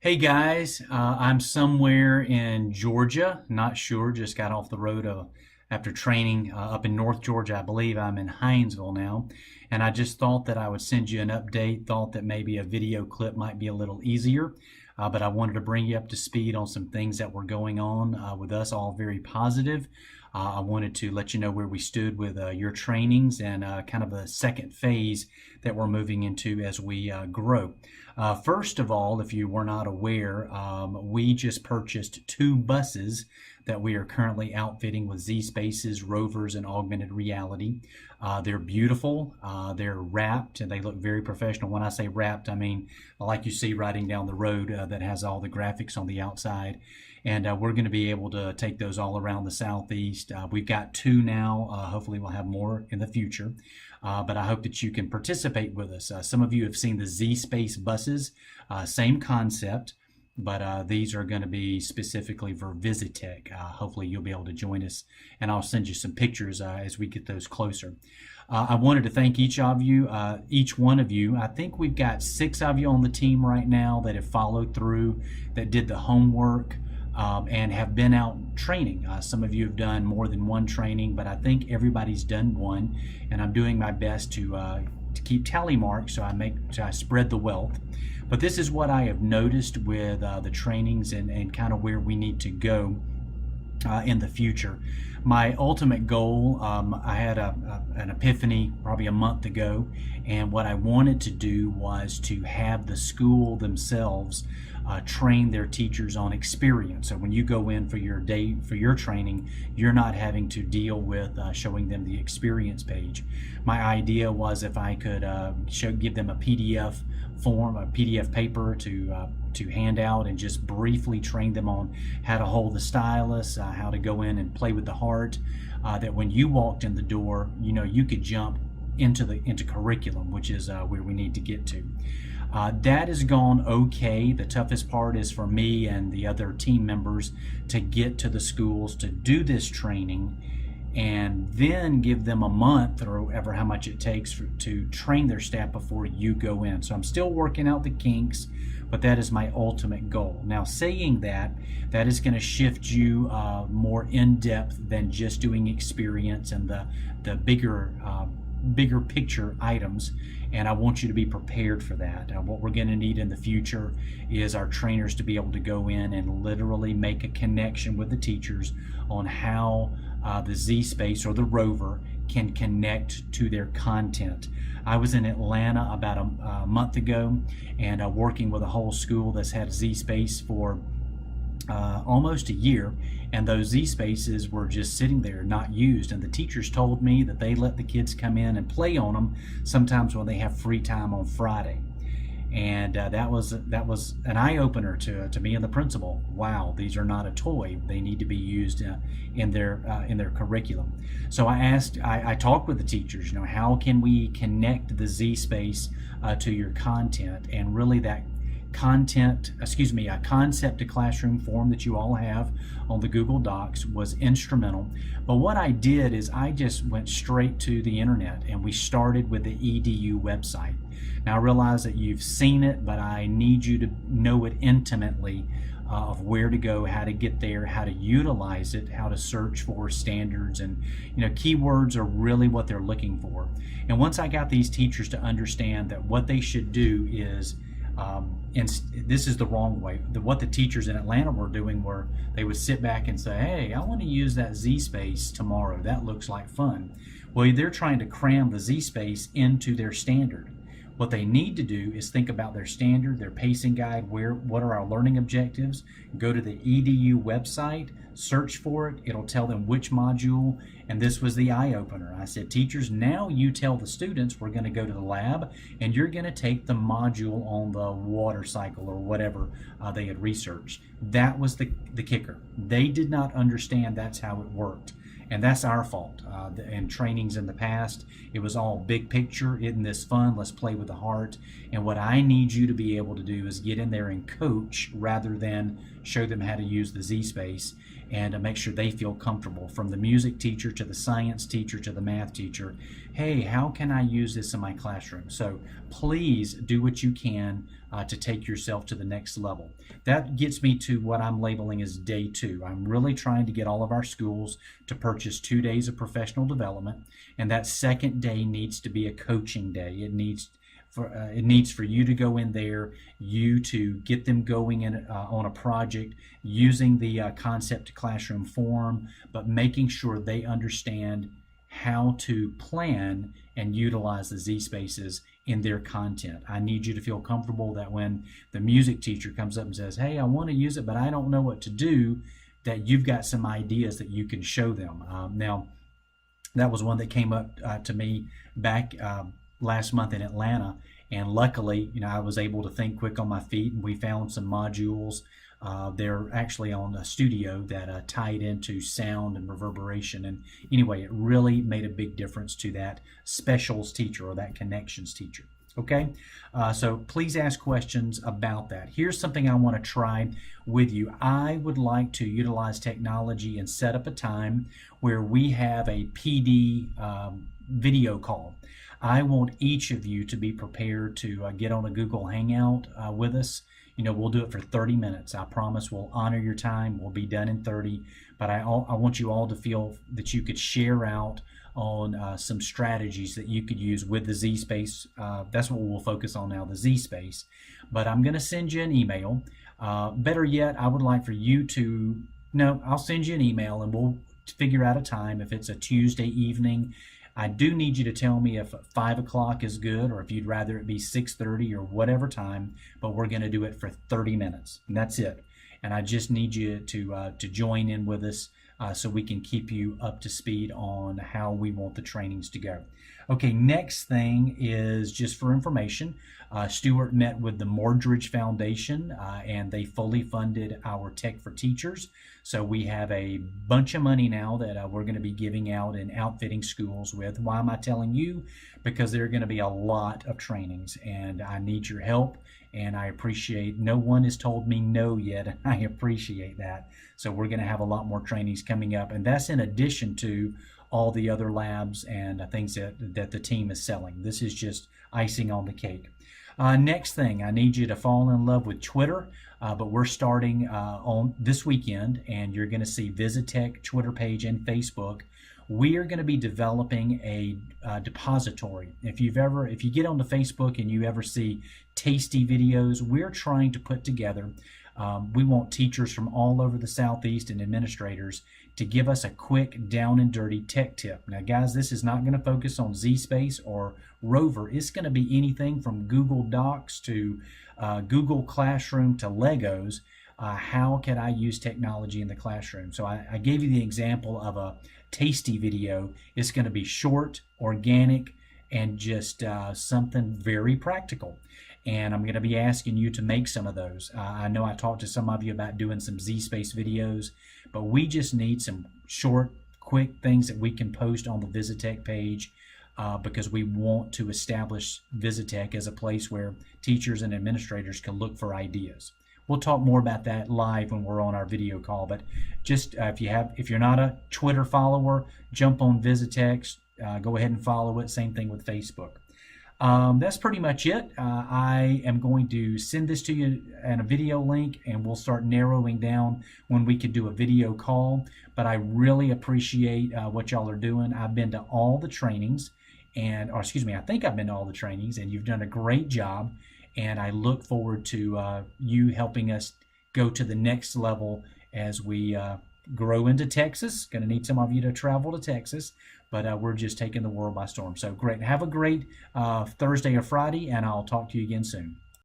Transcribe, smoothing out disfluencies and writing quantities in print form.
Hey guys, I'm somewhere in Georgia, not sure, just got off the road after training up in North Georgia. I believe I'm in Hinesville now, and I just thought that I would send you an update, thought that maybe a video clip might be a little easier, but I wanted to bring you up to speed on some things that were going on with us, all very positive. I wanted to let you know where we stood with your trainings and kind of a second phase that we're moving into as we grow. First of all, if you were not aware, we just purchased two buses that we are currently outfitting with Z Spaces, rovers, and augmented reality. They're beautiful, they're wrapped, and they look very professional. When I say wrapped, I mean like you see riding down the road that has all the graphics on the outside. And we're going to be able to take those all around the Southeast. We've got two now. Hopefully we'll have more in the future. But I hope that you can participate with us. Some of you have seen the Z Space buses, same concept, but these are going to be specifically for Visitech. Hopefully you'll be able to join us, and I'll send you some pictures as we get those closer. I wanted to thank each one of you. I think we've got 6 of you on the team right now that have followed through, that did the homework, and have been out training. Some of you have done more than one training, but I think everybody's done one, and I'm doing my best to keep tally marks so I spread the wealth. But this is what I have noticed with the trainings and kind of where we need to go in the future. My ultimate goal, I had an epiphany probably a month ago, and what I wanted to do was to have the school themselves train their teachers on experience. So when you go in for your day, for your training, you're not having to deal with showing them the experience page. My idea was if I could give them a PDF form, a PDF paper to hand out, and just briefly train them on how to hold the stylus, how to go in and play with the heart, that when you walked in the door, you could jump into curriculum, which is where we need to get to. That has gone okay. The toughest part is for me and the other team members to get to the schools to do this training and then give them a month or ever how much it takes to train their staff before you go in. So I'm still working out the kinks, but that is my ultimate goal. Now, saying that is going to shift you more in depth than just doing experience and the bigger picture items, and I want you to be prepared for that. What we're going to need in the future is our trainers to be able to go in and literally make a connection with the teachers on how the Z Space or the rover can connect to their content. I was in Atlanta about a month ago and working with a whole school that's had Z Space for almost a year, and those Z Spaces were just sitting there not used, and the teachers told me that they let the kids come in and play on them sometimes when they have free time on Friday. And that was an eye-opener to me and the principal. Wow, these are not a toy. They need to be used in their curriculum. So I talked with the teachers. How can we connect the Z Space to your content, and really that a concept to classroom form that you all have on the Google Docs was instrumental. But what I did is I just went straight to the internet, and we started with the EDU website. Now I realize that you've seen it, but I need you to know it intimately, of where to go, how to get there, how to utilize it, how to search for standards, and keywords are really what they're looking for. And once I got these teachers to understand that what they should do is and this is the wrong way. What the teachers in Atlanta were doing were they would sit back and say, hey, I want to use that Z Space tomorrow. That looks like fun. Well, they're trying to cram the Z Space into their standard. What they need to do is think about their standard, their pacing guide, what are our learning objectives, go to the EDU website, search for it, it'll tell them which module, and this was the eye-opener. I said, teachers, now you tell the students we're going to go to the lab, and you're going to take the module on the water cycle or whatever they had researched. That was the kicker. They did not understand that's how it worked. And that's our fault. In trainings in the past, it was all big picture. Isn't this fun? Let's play with the heart. And what I need you to be able to do is get in there and coach rather than show them how to use the Z Space. and make sure they feel comfortable, from the music teacher to the science teacher to the math teacher. Hey, how can I use this in my classroom? So please do what you can to take yourself to the next level. That gets me to what I'm labeling as day 2. I'm really trying to get all of our schools to purchase 2 days of professional development, and that second day needs to be a coaching day. It needs for you to go in there, you to get them going in on a project using the concept to classroom forum, but making sure they understand how to plan and utilize the Z spaces in their content. I need you to feel comfortable that when the music teacher comes up and says, hey, I want to use it, but I don't know what to do, that you've got some ideas that you can show them. Now, that was one that came up to me back last month in Atlanta, and luckily, I was able to think quick on my feet, and we found some modules. They're actually on a studio that tied into sound and reverberation, and anyway, it really made a big difference to that specials teacher or that connections teacher. Okay, so please ask questions about that. Here's something I want to try with you. I would like to utilize technology and set up a time where we have a PD video call. I want each of you to be prepared to get on a Google Hangout with us. We'll do it for 30 minutes. I promise we'll honor your time. We'll be done in 30. But I want you all to feel that you could share out on some strategies that you could use with the Z space. That's what we'll focus on now, the Z space. But I'm going to send you an email. Better yet, I would like for you to, no, I'll send you an email and we'll figure out a time. If it's a Tuesday evening, I do need you to tell me if 5 o'clock is good, or if you'd rather it be 6:30 or whatever time, but we're going to do it for 30 minutes, and that's it. And I just need you to join in with us so we can keep you up to speed on how we want the trainings to go. Okay, next thing is just for information. Stuart met with the Mordridge Foundation and they fully funded our Tech for Teachers. So we have a bunch of money now that we're going to be giving out and outfitting schools with. Why am I telling you? Because there are going to be a lot of trainings and I need your help. And I appreciate, no one has told me no yet, and I appreciate that. So we're going to have a lot more trainings coming up, and that's in addition to all the other labs and things that the team is selling. This is just icing on the cake. Next thing, I need you to fall in love with Twitter, but we're starting on this weekend, and you're going to see Visitech Twitter page and Facebook. We are going to be developing a depository. If you get onto Facebook and you ever see tasty videos, we're trying to put together, we want teachers from all over the Southeast and administrators to give us a quick down and dirty tech tip. Now guys, this is not going to focus on ZSpace or Rover. It's going to be anything from Google Docs to Google Classroom to Legos. How can I use technology in the classroom? So I gave you the example of a tasty video. It's going to be short, organic, and just something very practical. And I'm going to be asking you to make some of those. I know I talked to some of you about doing some ZSpace videos, but we just need some short, quick things that we can post on the Visitech page because we want to establish Visitech as a place where teachers and administrators can look for ideas. We'll talk more about that live when we're on our video call, but just if you're not a Twitter follower, jump on Visitech, go ahead and follow it. Same thing with Facebook. That's pretty much it. I am going to send this to you in a video link, and we'll start narrowing down when we could do a video call. But I really appreciate what y'all are doing. I've been to all the trainings, I think I've been to all the trainings, and you've done a great job. And I look forward to you helping us go to the next level as we grow into Texas. Going to need some of you to travel to Texas, but we're just taking the world by storm. So great. Have a great Thursday or Friday, and I'll talk to you again soon.